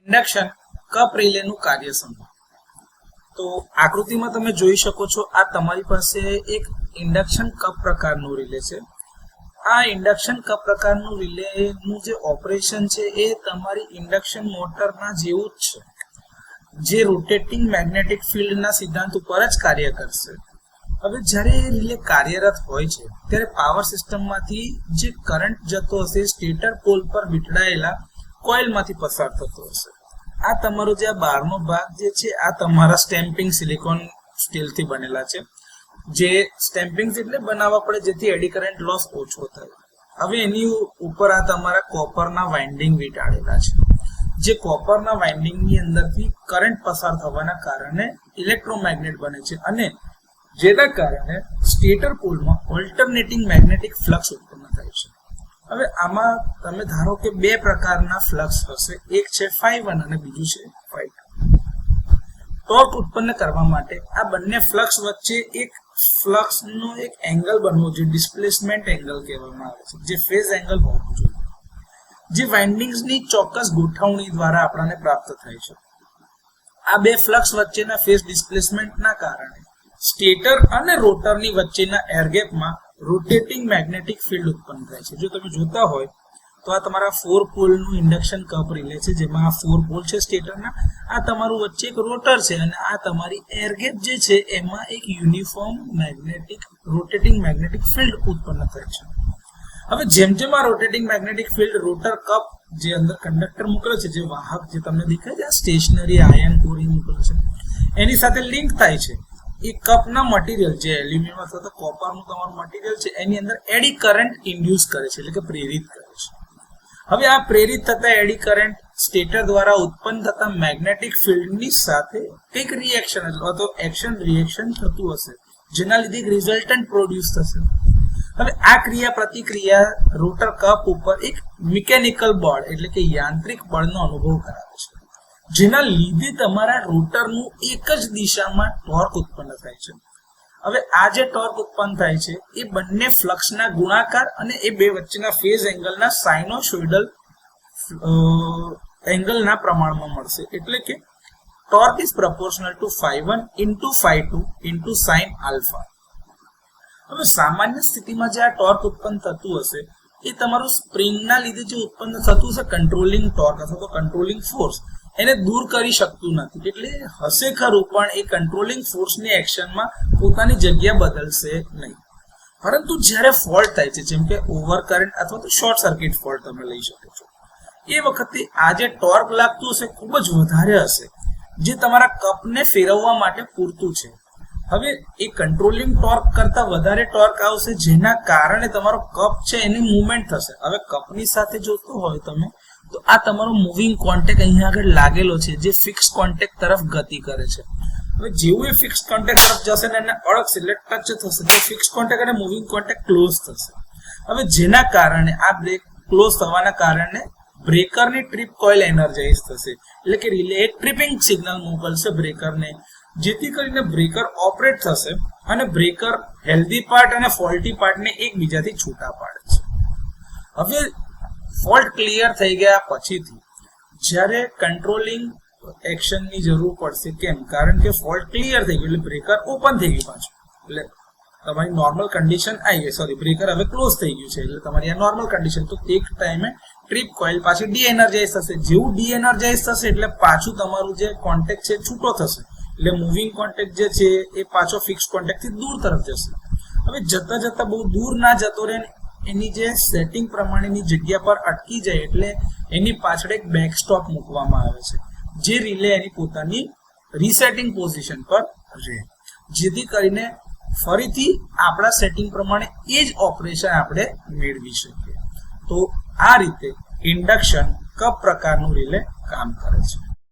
Induction cup રિલેનું કાર્ય સમજો. તો આકૃતિમાં તમે જોઈ શકો છો, આ તમારી પાસે એક ઇન્ડક્શન કપ પ્રકારનું રિલે છે. આ ઇન્ડક્શન કપ પ્રકારનું રિલેનું જે ઓપરેશન છે એ તમારી ઇન્ડક્શન મોટરના જેવું જ છે, જે રોટેટિંગ મેગ્નેટિક ફિલ્ડના સિદ્ધાંત ઉપર જ કાર્ય કરશે. હવે જ્યારે રિલે કાર્યરત હોય છે ત્યારે પાવર સિસ્ટમમાંથી જે કરંટ જતો હશે સ્ટેટર પોલ પર વીંટળાયેલા કોઇલમાંથી પસાર થતો હશે. આ તમારો જે આ બહારનો ભાગ જે છે આ તમારા સ્ટેમ્પિંગ સિલિકોન સ્ટીલથી બનેલા છે, જે સ્ટેમ્પિંગ એટલે બનાવવા પડે જેથી એડી કરંટ લોસ ઓછો થાય. હવે એની ઉપર આ તમારા કોપરના વાઇન્ડિંગ વીંટાળેલા છે, જે કોપરના વાઇન્ડિંગની અંદરથી કરંટ પસાર થવાના કારણે ઇલેક્ટ્રોમેગ્નેટ બને છે અને જેના કારણે સ્ટેટર પોલમાં ઓલ્ટરનેટિંગ મેગ્નેટિક ફ્લક્સ ઉત્પન્ન થાય છે. હવે આમાં તમે ધારો કે બે પ્રકારના ફ્લક્સ હશે, એક છે φ1 અને બીજું છે φ2. ટોર્ક ઉત્પન્ન કરવા માટે આ બંને ફ્લક્સ વચ્ચે એક ફ્લક્સનો એક એંગલ બનવો જોઈએ, ડિસ્પ્લેસમેન્ટ એંગલ કહેવામાં આવે છે, જે ફેઝ એંગલ હોવો જોઈએ, જે વાઇન્ડિંગ્સની ચોક્કસ ગોઠવણી દ્વારા આપણને પ્રાપ્ત થાય છે. આ બે ફ્લક્સ વચ્ચેના ફેઝ ડિસ્પ્લેસમેન્ટના કારણે સ્ટેટર અને રોટરની વચ્ચેના એરગેપમાં રોટેટિંગ મેગ્નેટિક ફિલ્ડ ઉત્પન્ન થાય છે. જો તમે જોતા હોય તો આ તમારા 4 પોલનું ઇન્ડક્શન કપ રિલે છે, જેમાં આ 4 પોલ છે સ્ટેટરના, આ તમારું વચ્ચે એક રોટર છે અને આ તમારી એરગેપ જે છે એમાં એક uniform magnetic rotating magnetic field ઉત્પન્ન થાય છે. હવે જેમ જેમ આ rotating magnetic field rotor cup જે અંદર કંડક્ટર મૂકેલો છે, જે વાહક જે તમને દેખાય છે આ સ્ટેશનરી આયન કોર મૂકેલો છે, એની સાથે લિંક થાય છે. એ કપના મટીરિયલ જે એલ્યુમિનિયમ અથવા તો કોપરનું તમારું મટીરિયલ છે એની અંદર એડી કરંટ ઇન્ડ્યુસ કરે છે, એટલે કે પ્રેરિત કરે છે. હવે આ પ્રેરિત થતા એડી કરંટ સ્ટેટર દ્વારા ઉત્પન્ન થતા મેગ્નેટિક ફિલ્ડની સાથે કંઈક રિએક્શન અથવા તો એક્શન રિએક્શન થતું હશે, જેના લીધે એક રિઝલ્ટન્ટ પ્રોડ્યુસ થશે. હવે આ ક્રિયા પ્રતિક્રિયા રોટર કપ ઉપર એક મિકેનિકલ બળ એટલે કે યાંત્રિક બળનો અનુભવ કરાવે છે, જેના લીધે તમારા રોટરનું એક જ દિશામાં ટોર્ક ઉત્પન્ન થાય છે. હવે આ જે ટોર્ક ઉત્પન્ન થાય છે એ બંને ફ્લક્સના ગુણાકાર અને એ બે વચ્ચેના ફેઝ એંગલના સાઇનોસોઇડલ એંગલના પ્રમાણમાં મળશે, એટલે કે torque is proportional to φ1 into φ2 into sine alpha. હવે સામાન્ય સ્થિતિમાં જે આ ટોર્ક ઉત્પન્ન થતું હશે એ તમારું સ્પ્રિંગના લીધે જે ઉત્પન્ન થતું હશે કંટ્રોલિંગ ટોર્ક અથવા તો કંટ્રોલિંગ ફોર્સ, એને દૂર કરી શકતું નથી. એટલે હશે ખરું, પણ એ કંટ્રોલિંગ ફોર્સની એક્શનમાં પોતાની જગ્યા બદલશે નહીં. પરંતુ જ્યારે ફોલ્ટ થાય છે, જેમ કે ઓવર કરંટ અથવા તો શોર્ટ સર્કિટ ફોલ્ટ તમે લઈ શકો છો, એ વખતે આ જે ટોર્ક લાગતું હશે ખૂબ જ વધારે હશે, જે તમારા કપને ફેરવવા માટે પૂરતું છે. હવે એ કંટ્રોલિંગ ટોર્ક કરતા વધારે ટોર્ક આવશે, જેના કારણે તમારો કપ છે એની મુવમેન્ટ થશે. હવે કપની સાથે જોતો હોય તમે તો આ તમારો મૂવિંગ કોન્ટેક્ટ અહીંયા આગળ લાગેલો છે, જે ફિક્સ કોન્ટેક્ટ તરફ ગતિ કરે છે. હવે જેવું એ ફિક્સ કોન્ટેક્ટ તરફ જશે ને એને અડકશે એટલે ટચ થશે, તો ફિક્સ કોન્ટેક્ટ અને મૂવિંગ કોન્ટેક્ટ ક્લોઝ થશે. હવે જેના કારણે આ બ્રેક ક્લોઝ થવાના કારણે બ્રેકરની ટ્રીપ કોઇલ એનર્જાઇઝ થશે, એટલે કે રિલે એક ટ્રિપિંગ સિગ્નલ મોકલશે બ્રેકરને, જેથી કરીને બ્રેકર ઓપરેટ થશે અને બ્રેકર હેલ્ધી પાર્ટ અને ફોલ્ટી પાર્ટને એકબીજાથી છૂટા પાડે છે. હવે ફોલ્ટ ક્લિયર થઈ ગયા પછીથી જ્યારે કંટ્રોલિંગ એક્શનની જરૂર પડશે, કેમ? કારણ કે ફોલ્ટ ક્લિયર થઈ ગયું એટલે બ્રેકર ઓપન થઈ ગયું પાછું, એટલે તમારી નોર્મલ કન્ડિશન આવી ગઈ. સોરી, બ્રેકર હવે ક્લોઝ થઈ ગયું છે એટલે તમારી આ નોર્મલ કન્ડિશન. તો એક ટાઈમે ટ્રીપ કોઇલ પાછી ડીએનર્જાઇઝ થશે. જેવું ડીએનર્જાઇઝ થશે એટલે પાછું તમારું જે કોન્ટેક્ટ છે છૂટો થશે, એટલે મૂવિંગ કોન્ટેક્ટ જે છે એ પાછો ફિક્સ કોન્ટેક્ટથી દૂર તરફ જશે. હવે જતા જતા બહુ દૂર ના જતો રહે, એની જે સેટિંગ પ્રમાણેની જગ્યા પર અટકી જાય એટલે એની પાછળ એક બેક સ્ટોપ મૂકવામાં આવે છે, જે રિલે એની પોતાની રીસેટિંગ પોઝિશન પર રહે, જેથી કરીને ફરીથી આપણા સેટિંગ પ્રમાણે એ જ ઓપરેશન આપણે મેળવી શકીએ. તો આ રીતે ઇન્ડક્શન કપ પ્રકારનું રિલે કામ કરે છે.